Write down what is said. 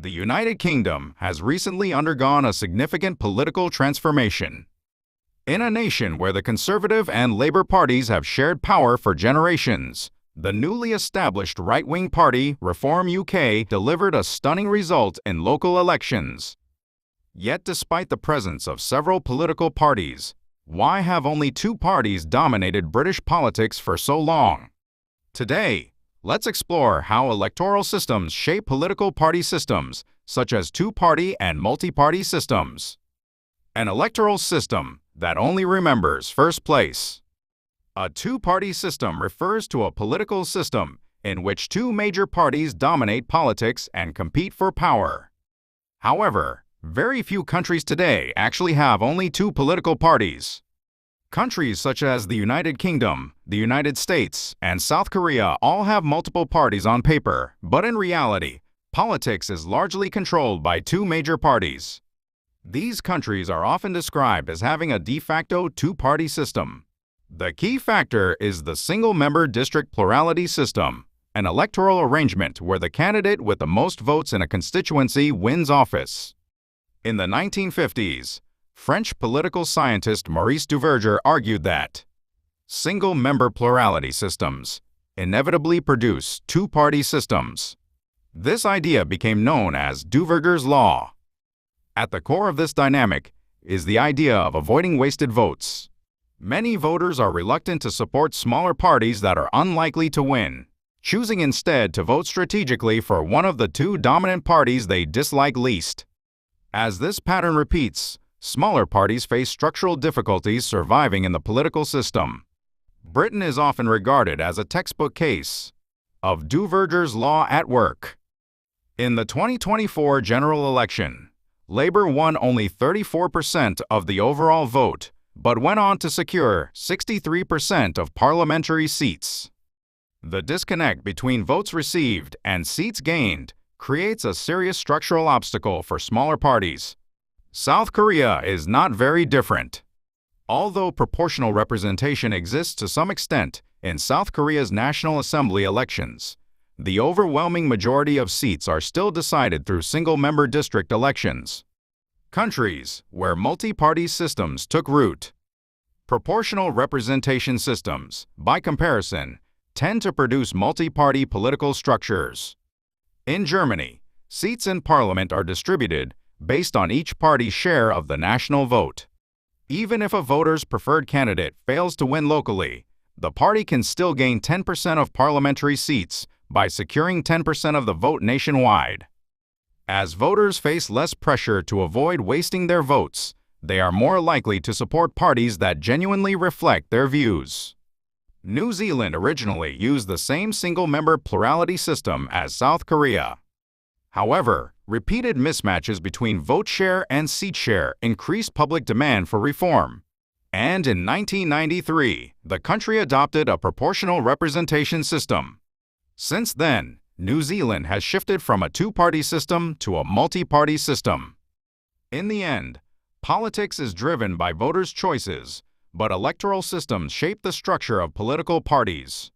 The United Kingdom has recently undergone a significant political transformation. In a nation where the Conservative and Labour parties have shared power for generations, the newly established right-wing party, Reform UK, delivered a stunning result in local elections. Yet despite the presence of several political parties, why have only two parties dominated British politics for so long? Today, let's explore how electoral systems shape political party systems, such as two-party and multi-party systems. An electoral system that only remembers first place. A two-party system refers to a political system in which two major parties dominate politics and compete for power. However, very few countries today actually have only two political parties. Countries such as the United Kingdom, the United States, and South Korea all have multiple parties on paper, but in reality, politics is largely controlled by two major parties. These countries are often described as having a de facto two-party system. The key factor is the single-member district plurality system, an electoral arrangement where the candidate with the most votes in a constituency wins office. In the 1950s, French political scientist Maurice Duverger argued that single-member plurality systems inevitably produce two-party systems. This idea became known as Duverger's law. At the core of this dynamic is the idea of avoiding wasted votes. Many voters are reluctant to support smaller parties that are unlikely to win, choosing instead to vote strategically for one of the two dominant parties they dislike least. As this pattern repeats, smaller parties face structural difficulties surviving in the political system. Britain is often regarded as a textbook case of Duverger's law at work. In the 2024 general election, Labour won only 34% of the overall vote, but went on to secure 63% of parliamentary seats. The disconnect between votes received and seats gained creates a serious structural obstacle for smaller parties. South Korea is not very different. Although proportional representation exists to some extent in South Korea's National Assembly elections, the overwhelming majority of seats are still decided through single-member district elections. Countries where multi-party systems took root. Proportional representation systems, by comparison, tend to produce multi-party political structures. In Germany, seats in parliament are distributed based on each party's share of the national vote. Even if a voter's preferred candidate fails to win locally, the party can still gain 10% of parliamentary seats by securing 10% of the vote nationwide. As voters face less pressure to avoid wasting their votes, they are more likely to support parties that genuinely reflect their views. New Zealand originally used the same single-member plurality system as South Korea. However, repeated mismatches between vote share and seat share increased public demand for reform. And in 1993, the country adopted a proportional representation system. Since then, New Zealand has shifted from a two-party system to a multi-party system. In the end, politics is driven by voters' choices, but electoral systems shape the structure of political parties.